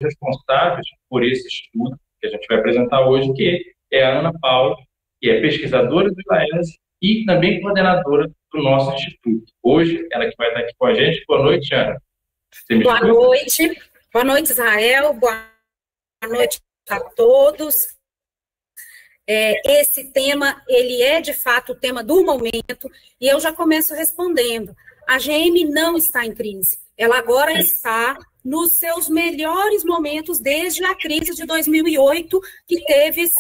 responsáveis por esse estudo que a gente vai apresentar hoje, que é a Ana Paula, que é pesquisadora do IAESE e também coordenadora do nosso instituto. Hoje, ela que vai estar aqui com a gente. Boa noite, Ana. Boa noite. Boa noite, Israel. Boa noite a todos. Esse tema, ele é, de fato, o tema do momento, e eu já começo respondendo. A GM não está em crise. Ela agora está nos seus melhores momentos desde a crise de 2008, que teve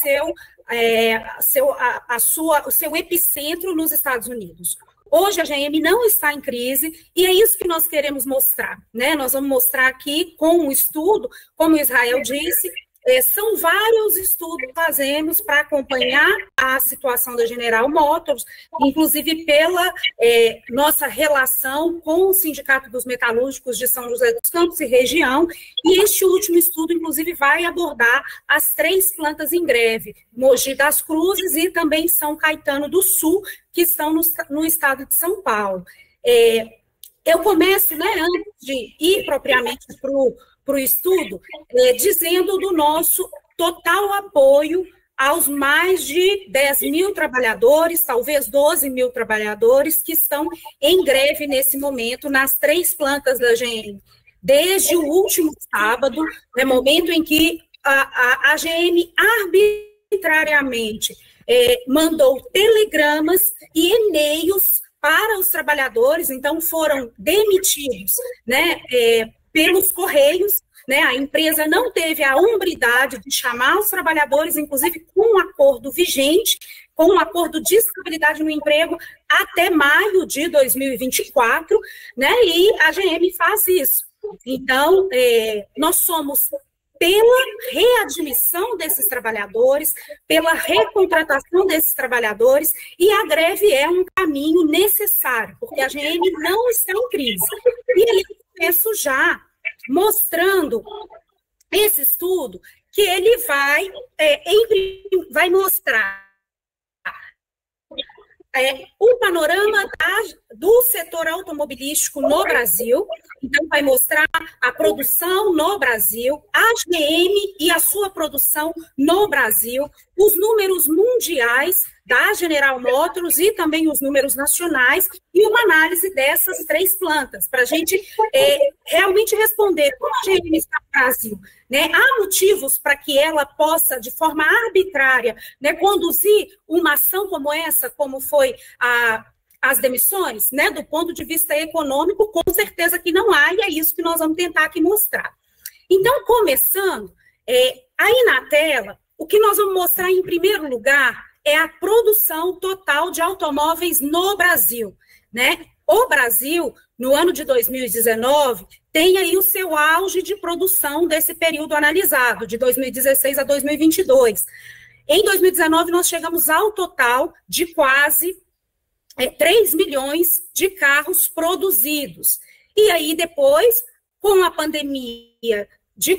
o seu epicentro nos Estados Unidos. Hoje a GM não está em crise e é isso que nós queremos mostrar, né? Nós vamos mostrar aqui com um estudo, como o Israel disse, são vários estudos que fazemos para acompanhar a situação da General Motors, inclusive pela nossa relação com o Sindicato dos Metalúrgicos de São José dos Campos e região, e este último estudo, inclusive, vai abordar as 3 plantas em greve, Mogi das Cruzes e também São Caetano do Sul, que estão no estado de São Paulo. Eu começo, né, antes de ir propriamente para o estudo, dizendo do nosso total apoio aos mais de 10 mil trabalhadores, talvez 12 mil trabalhadores, que estão em greve nesse momento nas 3 plantas da GM. Desde o último sábado, no momento em que a GM arbitrariamente mandou telegramas e e-mails para os trabalhadores, então foram demitidos, né, pelos Correios, né? A empresa não teve a hombridade de chamar os trabalhadores, inclusive com um acordo vigente, com um acordo de estabilidade no emprego até maio de 2024, né? E a GM faz isso. Então, nós somos pela readmissão desses trabalhadores, pela recontratação desses trabalhadores, e a greve é um caminho necessário, porque a GM não está em crise. E aí eu começo já mostrando esse estudo, que ele vai mostrar o panorama do setor automobilístico no Brasil. Então, vai mostrar a produção no Brasil, a GM e a sua produção no Brasil, os números mundiais da General Motors e também os números nacionais, e uma análise dessas 3 plantas, para a gente realmente responder como a GM está no Brasil. Né? Há motivos para que ela possa, de forma arbitrária, né, conduzir uma ação como essa, como foi as demissões, né? Do ponto de vista econômico, com certeza que não há, e é isso que nós vamos tentar aqui mostrar. Então, começando, aí na tela, o que nós vamos mostrar em primeiro lugar é a produção total de automóveis no Brasil, né? O Brasil, no ano de 2019, tem aí o seu auge de produção desse período analisado, de 2016 a 2022. Em 2019, nós chegamos ao total de quase 3 milhões de carros produzidos. E aí, depois, com a pandemia de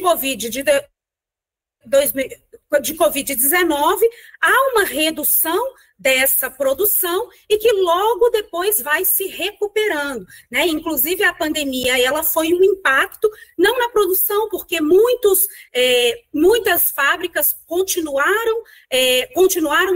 Covid-19, há uma redução dessa produção e que logo depois vai se recuperando, né? Inclusive a pandemia, ela foi um impacto não na produção, porque muitas fábricas continuaram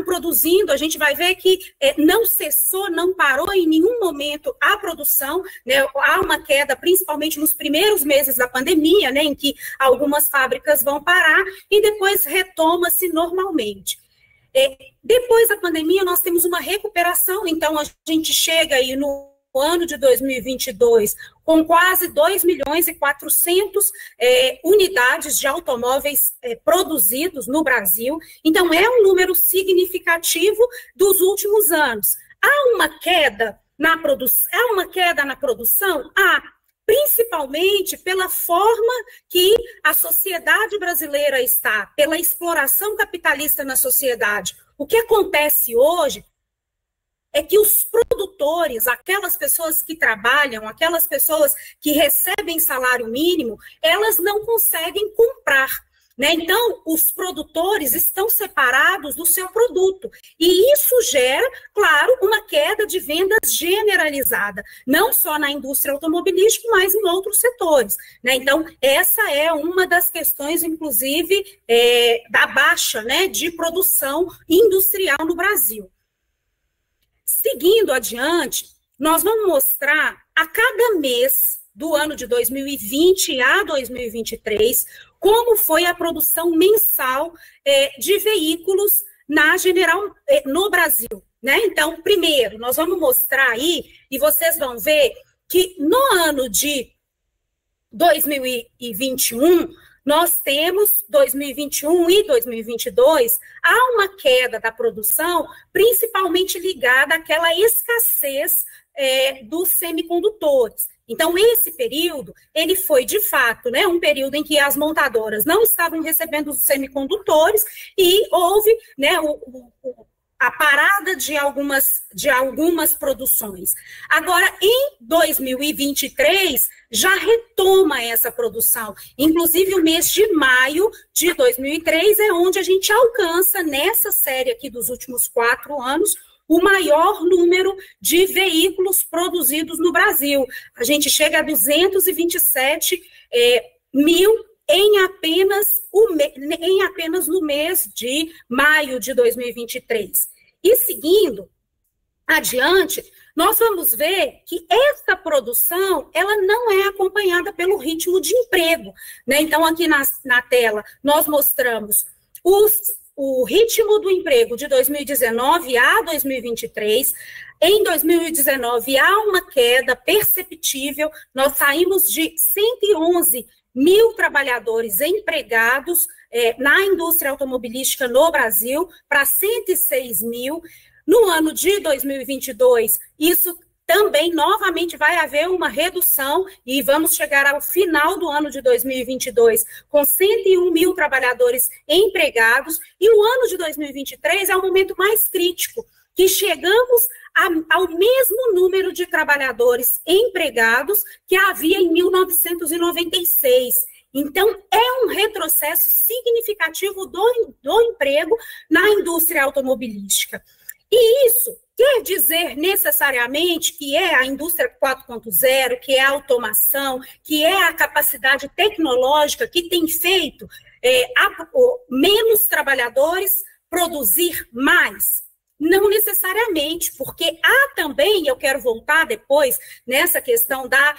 produzindo. A gente vai ver que não cessou, não parou em nenhum momento a produção, né? Há uma queda, principalmente nos primeiros meses da pandemia, né, em que algumas fábricas vão parar e depois retoma-se normalmente. Depois da pandemia, nós temos uma recuperação, então a gente chega aí no ano de 2022 com quase 2 milhões e 400 unidades de automóveis produzidos no Brasil. Então, é um número significativo dos últimos anos. Há uma queda na produção? Principalmente pela forma que a sociedade brasileira está, pela exploração capitalista na sociedade. O que acontece hoje é que os produtores, aquelas pessoas que trabalham, aquelas pessoas que recebem salário mínimo, elas não conseguem comprar, né? Então, os produtores estão separados do seu produto. E isso gera, claro, uma queda de vendas generalizada, não só na indústria automobilística, mas em outros setores, né? Então, essa é uma das questões, inclusive, da baixa, né, de produção industrial no Brasil. Seguindo adiante, nós vamos mostrar a cada mês do ano de 2020 a 2023 como foi a produção mensal de veículos na General no Brasil, né? Então, primeiro, nós vamos mostrar aí, e vocês vão ver que no ano de 2021, nós temos 2021 e 2022, há uma queda da produção, principalmente ligada àquela escassez dos semicondutores. Então, esse período, ele foi, de fato, né, um período em que as montadoras não estavam recebendo os semicondutores e houve, né, a parada de algumas produções. Agora, em 2023, já retoma essa produção. Inclusive, o mês de maio de 2003 é onde a gente alcança, nessa série aqui dos últimos 4 anos, o maior número de veículos produzidos no Brasil. A gente chega a 227 mil em apenas no mês de maio de 2023. E seguindo adiante, nós vamos ver que essa produção, ela não é acompanhada pelo ritmo de emprego, né? Então, aqui na tela, nós mostramos o ritmo do emprego de 2019 a 2023. Em 2019, há uma queda perceptível, nós saímos de 111 mil trabalhadores empregados na indústria automobilística no Brasil para 106 mil. No ano de 2022, isso também, novamente, vai haver uma redução e vamos chegar ao final do ano de 2022 com 101 mil trabalhadores empregados, e o ano de 2023 é o momento mais crítico, que chegamos ao mesmo número de trabalhadores empregados que havia em 1996. Então, é um retrocesso significativo do emprego na indústria automobilística. E isso quer dizer necessariamente que é a indústria 4.0, que é a automação, que é a capacidade tecnológica que tem feito menos trabalhadores produzir mais? Não necessariamente, porque há também, eu quero voltar depois nessa questão da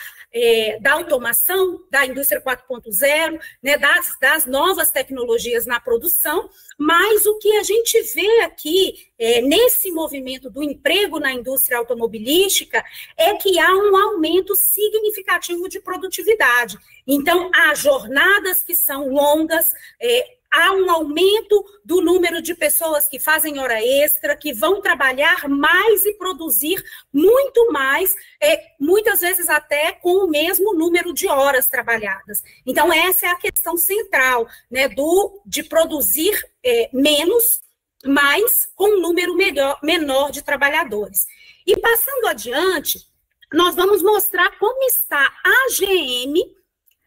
automação, da indústria 4.0, né, das novas tecnologias na produção, mas o que a gente vê aqui nesse movimento do emprego na indústria automobilística é que há um aumento significativo de produtividade. Então, há jornadas que são longas, há um aumento do número de pessoas que fazem hora extra, que vão trabalhar mais e produzir muito mais, muitas vezes até com o mesmo número de horas trabalhadas. Então, essa é a questão central, né, de produzir menos, mas com um número menor de trabalhadores. E passando adiante, nós vamos mostrar como está a GM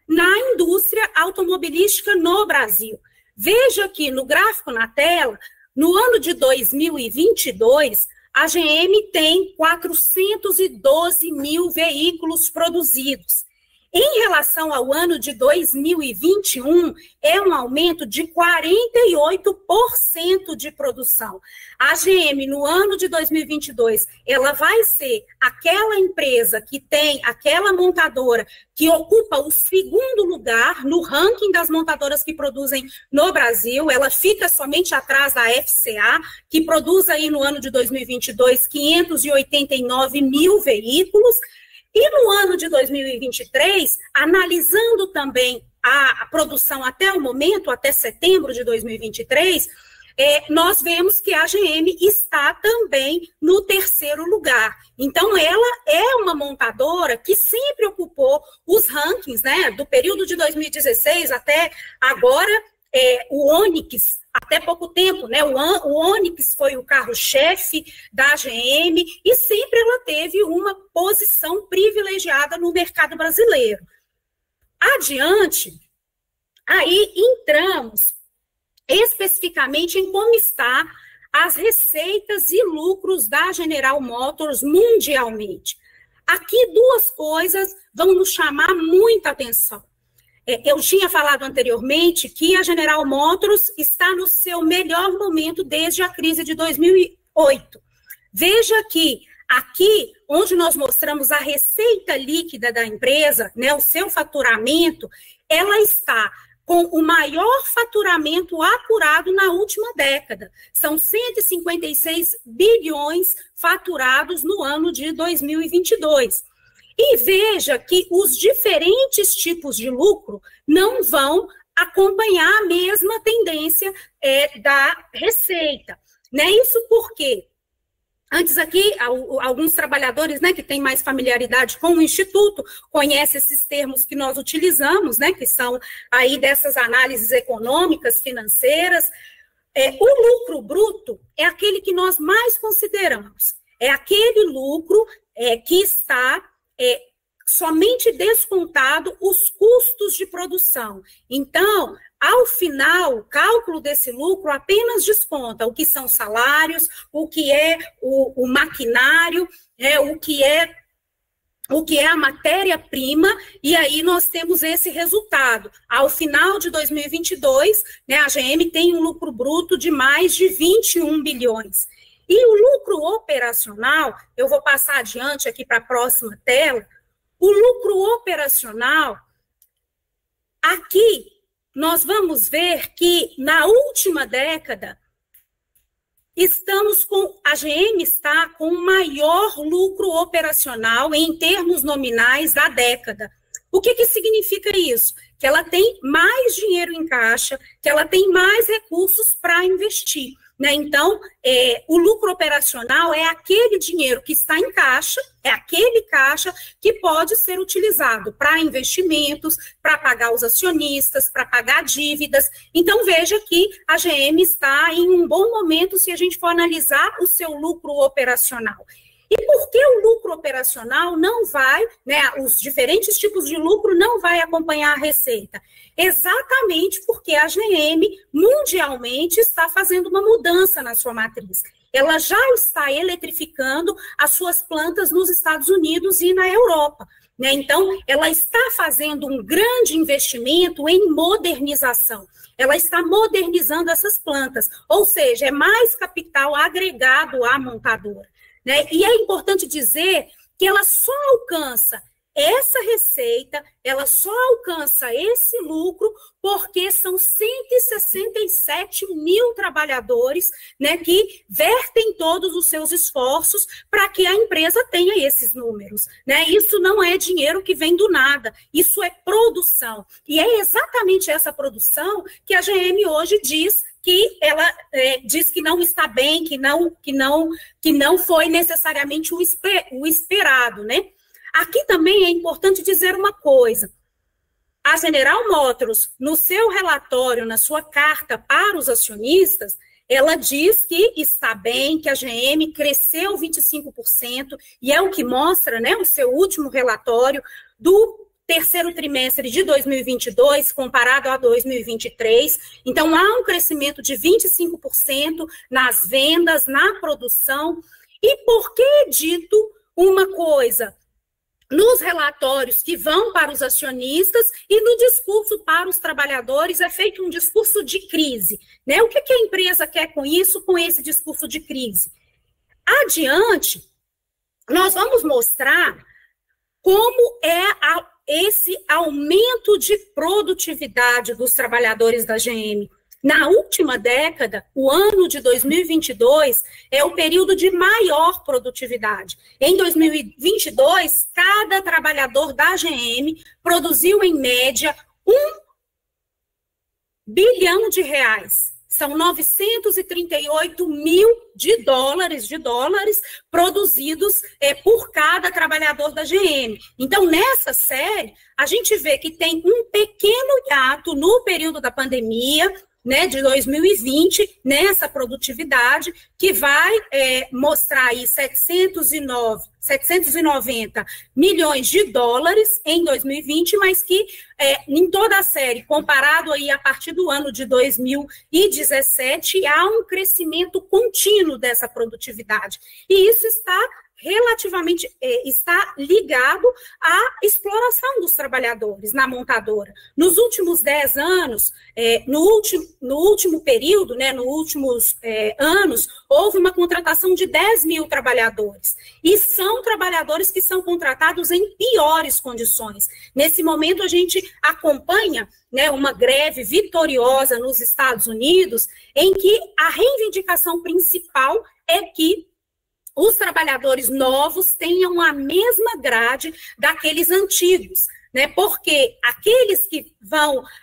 na indústria automobilística no Brasil. Veja aqui no gráfico na tela, no ano de 2022, a GM tem 412 mil veículos produzidos. Em relação ao ano de 2021, é um aumento de 48% de produção. A GM, no ano de 2022, ela vai ser aquela empresa que tem, aquela montadora que ocupa o segundo lugar no ranking das montadoras que produzem no Brasil. Ela fica somente atrás da FCA, que produz aí no ano de 2022 589 mil veículos. E no ano de 2023, analisando também a produção até o momento, até setembro de 2023, nós vemos que a GM está também no terceiro lugar. Então, ela é uma montadora que sempre ocupou os rankings, né, do período de 2016 até agora. O Onix, até pouco tempo, né? O Onix foi o carro-chefe da GM e sempre ela teve uma posição privilegiada no mercado brasileiro. Adiante, Aí entramos especificamente em como está as receitas e lucros da General Motors mundialmente. Aqui duas coisas vão nos chamar muita atenção. Eu tinha falado anteriormente que a General Motors está no seu melhor momento desde a crise de 2008. Veja que aqui, onde nós mostramos a receita líquida da empresa, né, o seu faturamento, ela está com o maior faturamento apurado na última década. São 156 bilhões faturados no ano de 2022. E veja que os diferentes tipos de lucro não vão acompanhar a mesma tendência da receita. Né? Isso porque, antes aqui, alguns trabalhadores, né, que têm mais familiaridade com o Instituto, conhecem esses termos que nós utilizamos, né, que são aí dessas análises econômicas, financeiras. O lucro bruto é aquele que nós mais consideramos. É aquele lucro que está somente descontado os custos de produção. Então, ao final, o cálculo desse lucro apenas desconta o que são salários, o que é o maquinário, o que é a matéria-prima, e aí nós temos esse resultado. Ao final de 2022, né, a GM tem um lucro bruto de mais de 21 bilhões. E o lucro operacional, eu vou passar adiante aqui para a próxima tela, o lucro operacional, aqui nós vamos ver que na última década, a GM está com o maior lucro operacional em termos nominais da década. O que significa isso? Que ela tem mais dinheiro em caixa, que ela tem mais recursos para investir. Né? Então, o lucro operacional é aquele dinheiro que está em caixa, é aquele caixa que pode ser utilizado para investimentos, para pagar os acionistas, para pagar dívidas. Então, veja que a GM está em um bom momento se a gente for analisar o seu lucro operacional. E por que o lucro operacional não vai, né, os diferentes tipos de lucro não vai acompanhar a receita? Exatamente porque a GM mundialmente está fazendo uma mudança na sua matriz. Ela já está eletrificando as suas plantas nos Estados Unidos e na Europa. Né? Então, ela está fazendo um grande investimento em modernização. Ela está modernizando essas plantas, ou seja, é mais capital agregado à montadora. Né? E é importante dizer que ela só alcança essa receita, ela só alcança esse lucro porque são 167 mil trabalhadores, né, que vertem todos os seus esforços para que a empresa tenha esses números. Né? Isso não é dinheiro que vem do nada, isso é produção. E é exatamente essa produção que a GM hoje diz que ela diz que não está bem, que não foi necessariamente o esperado, né? Aqui também é importante dizer uma coisa. A General Motors, no seu relatório, na sua carta para os acionistas, ela diz que está bem, que a GM cresceu 25%, e é o que mostra, né, o seu último relatório do terceiro trimestre de 2022, comparado a 2023. Então, há um crescimento de 25% nas vendas, na produção. E por que dito uma coisa? Nos relatórios que vão para os acionistas e no discurso para os trabalhadores é feito um discurso de crise. Né? O que a empresa quer com isso, com esse discurso de crise? Adiante, nós vamos mostrar como é esse aumento de produtividade dos trabalhadores da GM. Na última década, o ano de 2022 é o período de maior produtividade. Em 2022, cada trabalhador da GM produziu, em média, R$ 1 bilhão. São 938 mil dólares produzidos por cada trabalhador da GM. Então, nessa série, a gente vê que tem um pequeno hiato no período da pandemia, né, de 2020, nessa produtividade, que vai mostrar aí 790 milhões de dólares em 2020, mas que em toda a série, comparado aí a partir do ano de 2017, há um crescimento contínuo dessa produtividade. E isso está ligado à exploração dos trabalhadores na montadora. Nos últimos 10 anos, no último período, né, nos últimos anos, houve uma contratação de 10 mil trabalhadores. E são trabalhadores que são contratados em piores condições. Nesse momento, a gente acompanha, né, uma greve vitoriosa nos Estados Unidos, em que a reivindicação principal é que os trabalhadores novos tenham a mesma grade daqueles antigos, né? Porque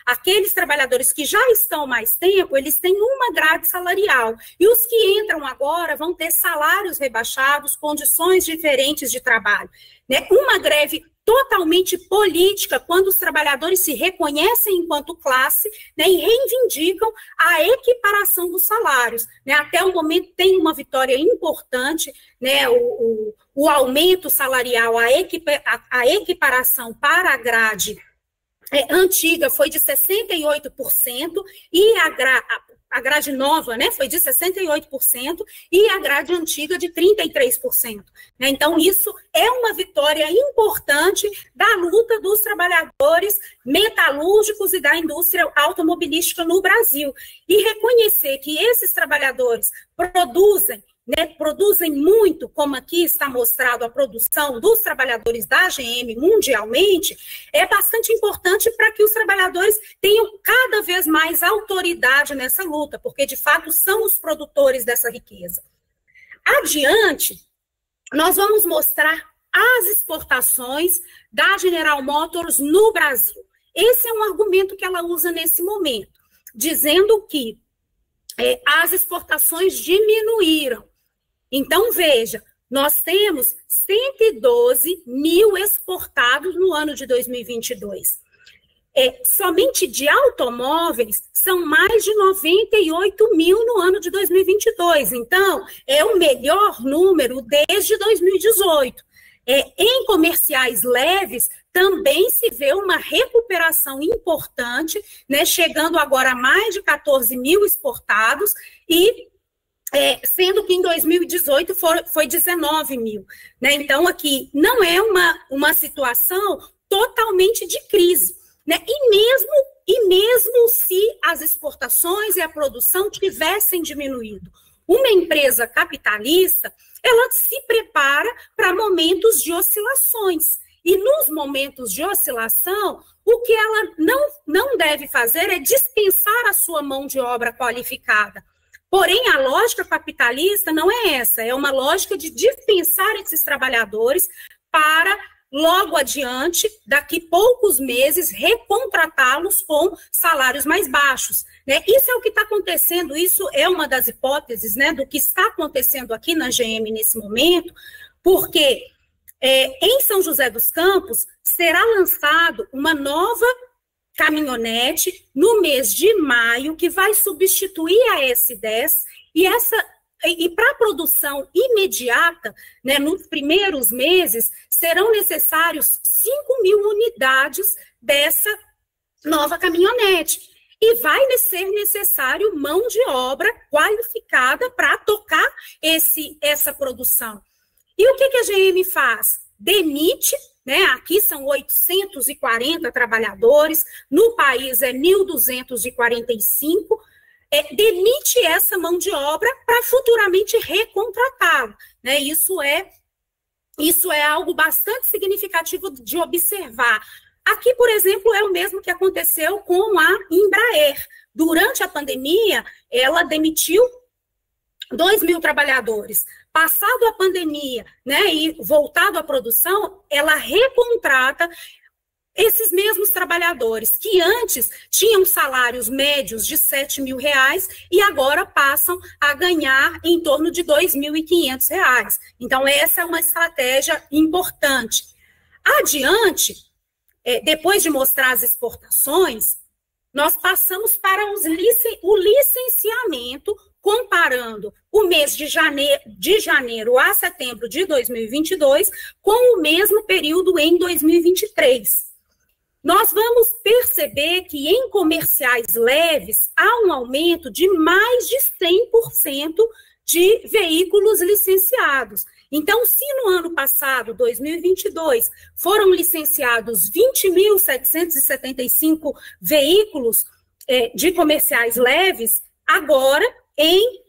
aqueles trabalhadores que já estão mais tempo, eles têm uma grade salarial, e os que entram agora vão ter salários rebaixados, condições diferentes de trabalho, né? Uma greve totalmente política, quando os trabalhadores se reconhecem enquanto classe, né, e reivindicam a equiparação dos salários, né? Até o momento tem uma vitória importante, né, o aumento salarial, a equiparação para a grade antiga foi de 68%, e a grade nova, né, foi de 68%, e a grade antiga de 33%. Né? Então, isso é uma vitória importante da luta dos trabalhadores metalúrgicos e da indústria automobilística no Brasil. E reconhecer que esses trabalhadores produzem muito, como aqui está mostrado a produção dos trabalhadores da GM mundialmente, é bastante importante para que os trabalhadores tenham cada vez mais autoridade nessa luta, porque, de fato, são os produtores dessa riqueza. Adiante, nós vamos mostrar as exportações da General Motors no Brasil. Esse é um argumento que ela usa nesse momento, dizendo que as exportações diminuíram. Então, veja, nós temos 112 mil exportados no ano de 2022. Somente de automóveis são mais de 98 mil no ano de 2022. Então, é o melhor número desde 2018. Em comerciais leves, também se vê uma recuperação importante, né, chegando agora a mais de 14 mil exportados, e sendo que em 2018 foi 19 mil. Né? Então, aqui não é uma situação totalmente de crise. Né? E mesmo se as exportações e a produção tivessem diminuído, uma empresa capitalista, ela se prepara para momentos de oscilações. E nos momentos de oscilação, o que ela não deve fazer é dispensar a sua mão de obra qualificada. Porém, a lógica capitalista não é essa, é uma lógica de dispensar esses trabalhadores para, logo adiante, daqui poucos meses, recontratá-los com salários mais baixos. Né? Isso é o que está acontecendo, isso é uma das hipóteses, né, do que está acontecendo aqui na GM nesse momento, porque em São José dos Campos será lançado uma nova caminhonete no mês de maio, que vai substituir a S10, e para a produção imediata, né, nos primeiros meses, serão necessários 5 mil unidades dessa nova caminhonete. E vai ser necessário mão de obra qualificada para tocar essa produção. E o que a GM faz? Demite, né? Aqui são 840 trabalhadores, no país é 1.245, demite essa mão de obra para futuramente recontratá-la. Né? Isso é algo bastante significativo de observar. Aqui, por exemplo, é o mesmo que aconteceu com a Embraer. Durante a pandemia, ela demitiu 2 mil trabalhadores. Passado a pandemia, né, e voltado à produção, ela recontrata esses mesmos trabalhadores, que antes tinham salários médios de R$7 mil e agora passam a ganhar em torno de R$2.500. Então, essa é uma estratégia importante. Adiante, depois de mostrar as exportações, nós passamos para o licenciamento, comparando o mês de janeiro a setembro de 2022 com o mesmo período em 2023. Nós vamos perceber que em comerciais leves há um aumento de mais de 100% de veículos licenciados. Então, se no ano passado, 2022, foram licenciados 20.775 veículos de comerciais leves, agora, em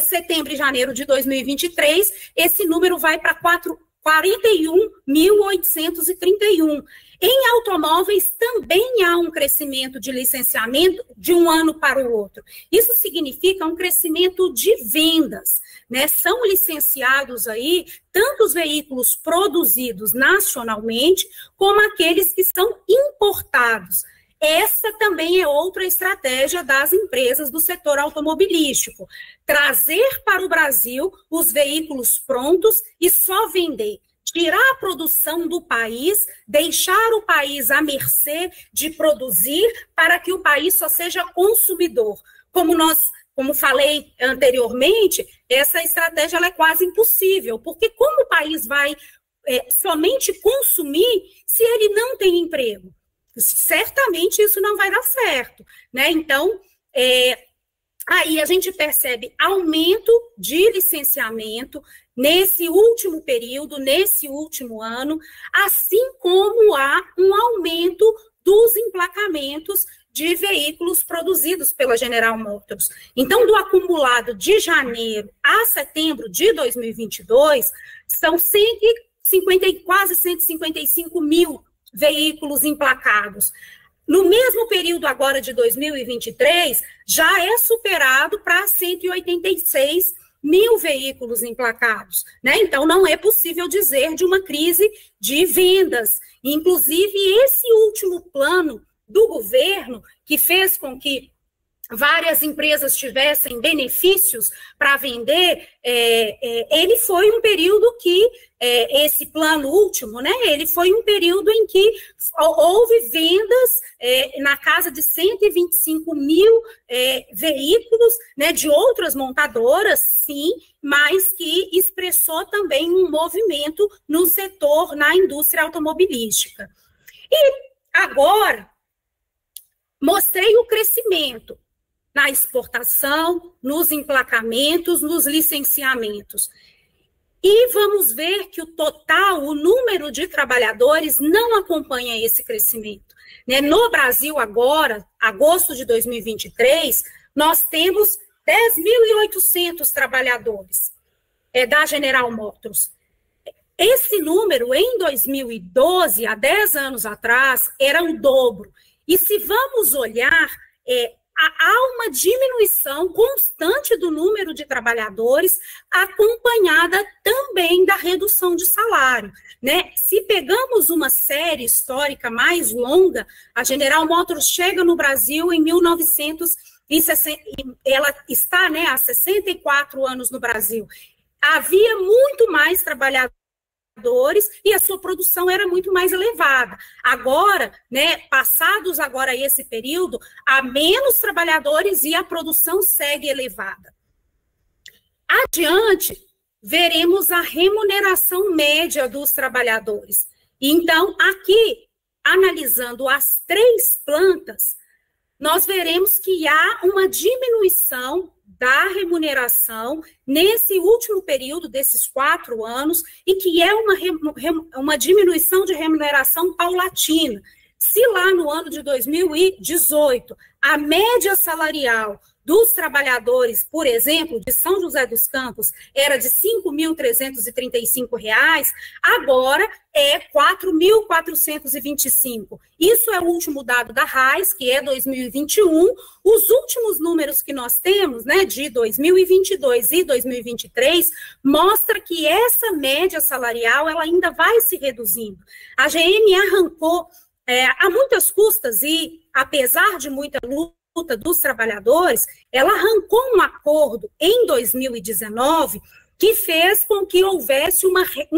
setembro e janeiro de 2023, esse número vai para 41.831. Em automóveis também há um crescimento de licenciamento de um ano para o outro. Isso significa um crescimento de vendas, né? São licenciados aí tanto os veículos produzidos nacionalmente, como aqueles que são importados. Essa também é outra estratégia das empresas do setor automobilístico. Trazer para o Brasil os veículos prontos e só vender. Tirar a produção do país, deixar o país à mercê de produzir para que o país só seja consumidor. Como falei anteriormente, essa estratégia ela é quase impossível, porque como o país vai somente consumir se ele não tem emprego? Certamente isso não vai dar certo, né? Então, aí a gente percebe aumento de licenciamento nesse último período, nesse último ano, assim como há um aumento dos emplacamentos de veículos produzidos pela General Motors. Então, do acumulado de janeiro a setembro de 2022, são quase 155 mil veículos emplacados. No mesmo período agora de 2023, já é superado para 186 mil veículos emplacados, né? Então, não é possível dizer de uma crise de vendas. Inclusive, esse último plano do governo, que fez com que várias empresas tivessem benefícios para vender, ele foi um período que, esse plano último, né, ele foi um período em que houve vendas na casa de 125 mil veículos, né, de outras montadoras, sim, mas que expressou também um movimento no setor, na indústria automobilística. E agora, mostrei o crescimento na exportação, nos emplacamentos, nos licenciamentos. E vamos ver que o total, o número de trabalhadores não acompanha esse crescimento, né? No Brasil agora, agosto de 2023, nós temos 10.800 trabalhadores da General Motors. Esse número, em 2012, há 10 anos atrás, era o dobro. E se vamos olhar, há uma diminuição constante do número de trabalhadores, acompanhada também da redução de salário, né? Se pegamos uma série histórica mais longa, a General Motors chega no Brasil em 1960, ela está, né, há 64 anos no Brasil. Havia muito mais trabalhadores e a sua produção era muito mais elevada. Agora, né, passados agora esse período, há menos trabalhadores e a produção segue elevada. Adiante, veremos a remuneração média dos trabalhadores. Então, aqui, analisando as 3 plantas, nós veremos que há uma diminuição da remuneração nesse último período desses 4 anos e que é uma diminuição de remuneração paulatina. Se lá no ano de 2018 a média salarial dos trabalhadores, por exemplo, de São José dos Campos, era de R$ 5.335, agora é R$ 4.425. Isso é o último dado da RAIS, que é 2021. Os últimos números que nós temos, né, de 2022 e 2023, mostra que essa média salarial ela ainda vai se reduzindo. A GM arrancou a muitas custas e, apesar de muita luta dos trabalhadores, ela arrancou um acordo em 2019 que fez com que houvesse um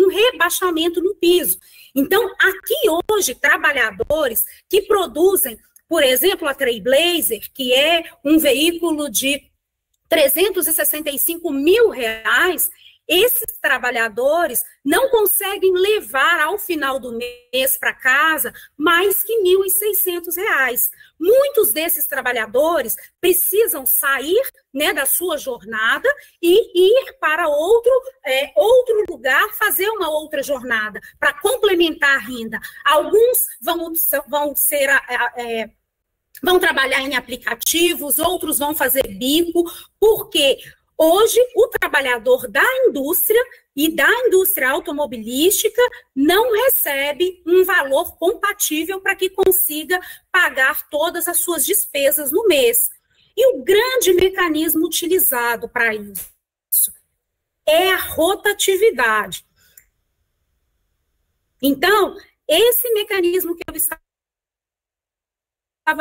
rebaixamento no piso. Então, aqui hoje, trabalhadores que produzem por exemplo, a Trailblazer, que é um veículo de 365 mil reais, esses trabalhadores não conseguem levar ao final do mês para casa mais que R$ 1.600. Muitos desses trabalhadores precisam sair, né, da sua jornada e ir para outro lugar, fazer uma outra jornada, para complementar a renda. Alguns vão trabalhar em aplicativos, outros vão fazer bico, porque hoje o trabalhador da indústria e da indústria automobilística não recebe um valor compatível para que consiga pagar todas as suas despesas no mês. E o grande mecanismo utilizado para isso é a rotatividade. Então, esse mecanismo que eu estava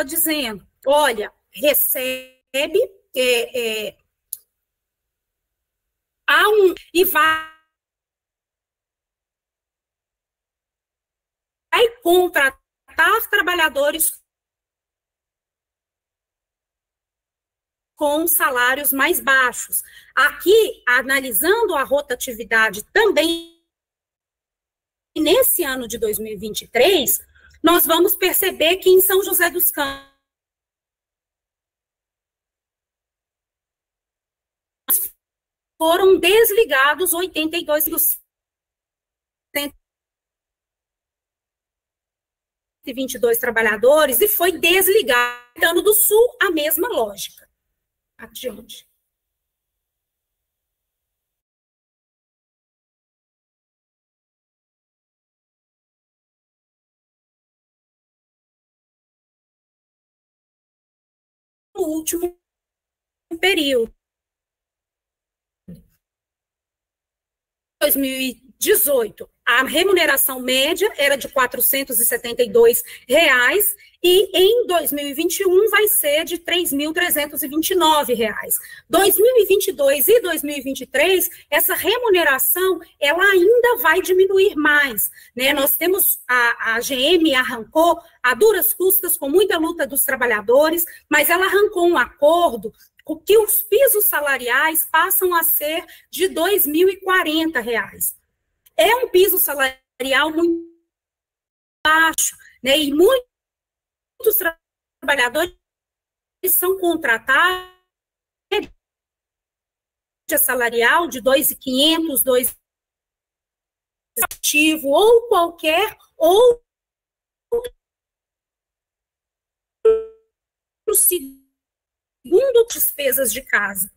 dizendo, olha, recebe e vai contratar trabalhadores com salários mais baixos. Aqui, analisando a rotatividade também, nesse ano de 2023, nós vamos perceber que em São José dos Campos foram desligados 82%. 122 trabalhadores e foi desligado. Do Sul, a mesma lógica. Adiante. No último período. 2018, a remuneração média era de R$ 472 e em 2021 vai ser de R$ 3.329. 2022 e 2023, essa remuneração ela ainda vai diminuir mais, né? Nós temos a GM arrancou a duras custas, com muita luta dos trabalhadores, mas ela arrancou um acordo que os pisos salariais passam a ser de R$ 2.040. É um piso salarial muito baixo, né? E muitos trabalhadores são contratados salarial de 2.500, 2 ativo ou qualquer outro segundo despesas de casa.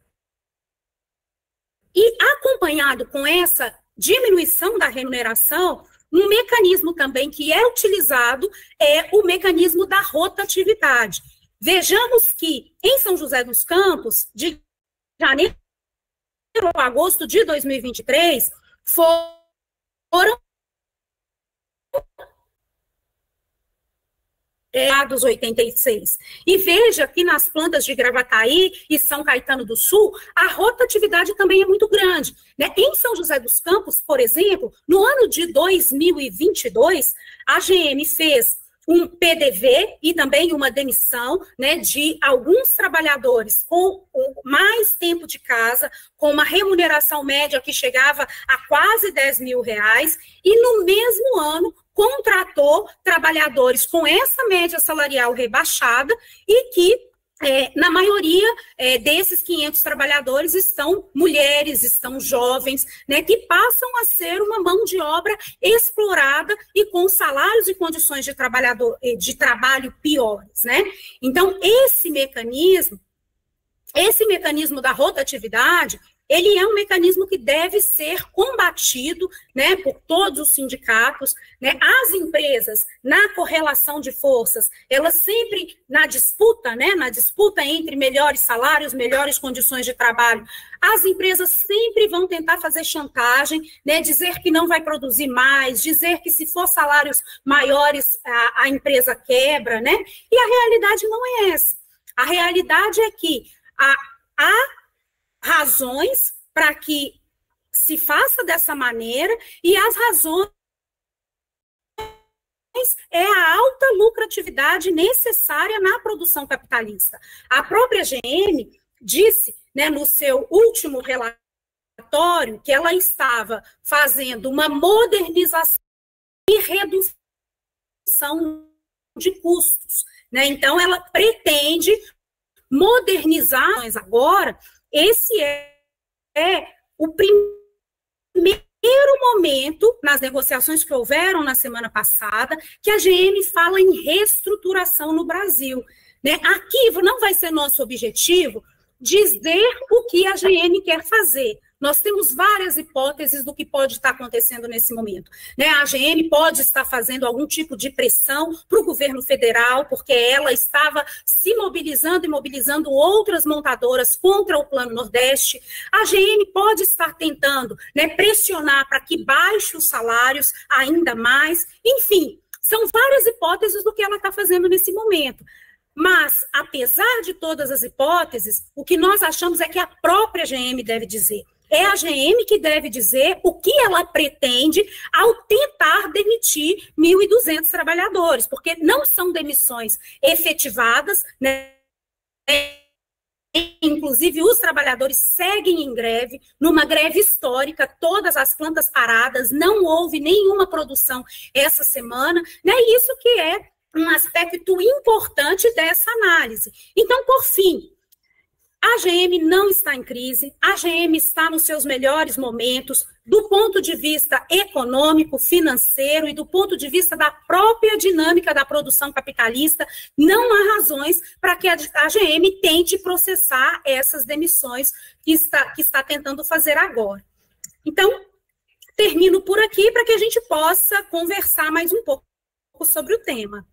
E acompanhado com essa diminuição da remuneração, um mecanismo também que é utilizado é o mecanismo da rotatividade. Vejamos que em São José dos Campos, de janeiro a agosto de 2023, foram dos 86. E veja que nas plantas de Gravataí e São Caetano do Sul, a rotatividade também é muito grande, né? Em São José dos Campos, por exemplo, no ano de 2022, a GM fez um PDV e também uma demissão, né, de alguns trabalhadores com mais tempo de casa, com uma remuneração média que chegava a quase R$ 10.000, e no mesmo ano contratou trabalhadores com essa média salarial rebaixada e que, na maioria desses 500 trabalhadores estão mulheres, estão jovens, né, que passam a ser uma mão de obra explorada e com salários e condições de trabalho piores, né? Então, esse mecanismo da rotatividade, ele é um mecanismo que deve ser combatido, né, por todos os sindicatos, né? As empresas, na correlação de forças, elas sempre, na disputa entre melhores salários, melhores condições de trabalho, as empresas sempre vão tentar fazer chantagem, né, dizer que não vai produzir mais, dizer que se for salários maiores, a empresa quebra, né? E a realidade não é essa. A realidade é que há razões para que se faça dessa maneira, e as razões é a alta lucratividade necessária na produção capitalista. A própria GM disse, né, no seu último relatório que ela estava fazendo uma modernização e redução de custos, né? Então, ela pretende modernizar agora. Esse é o primeiro momento, nas negociações que houveram na semana passada, que a GM fala em reestruturação no Brasil, né? Aqui não vai ser nosso objetivo dizer o que a GM quer fazer. Nós temos várias hipóteses do que pode estar acontecendo nesse momento, né? A GM pode estar fazendo algum tipo de pressão para o governo federal, porque ela estava se mobilizando e mobilizando outras montadoras contra o Plano Nordeste. A GM pode estar tentando, né, pressionar para que baixe os salários ainda mais. Enfim, são várias hipóteses do que ela está fazendo nesse momento. Mas, apesar de todas as hipóteses, o que nós achamos é que a própria GM deve dizer. É a GM que deve dizer o que ela pretende ao tentar demitir 1.200 trabalhadores, porque não são demissões efetivadas, né? Inclusive, os trabalhadores seguem em greve, numa greve histórica, todas as plantas paradas, não houve nenhuma produção essa semana, né? Isso que é um aspecto importante dessa análise. Então, por fim, a GM não está em crise, a GM está nos seus melhores momentos, do ponto de vista econômico, financeiro e do ponto de vista da própria dinâmica da produção capitalista. Não há razões para que a GM tente processar essas demissões que está tentando fazer agora. Então, termino por aqui para que a gente possa conversar mais um pouco sobre o tema.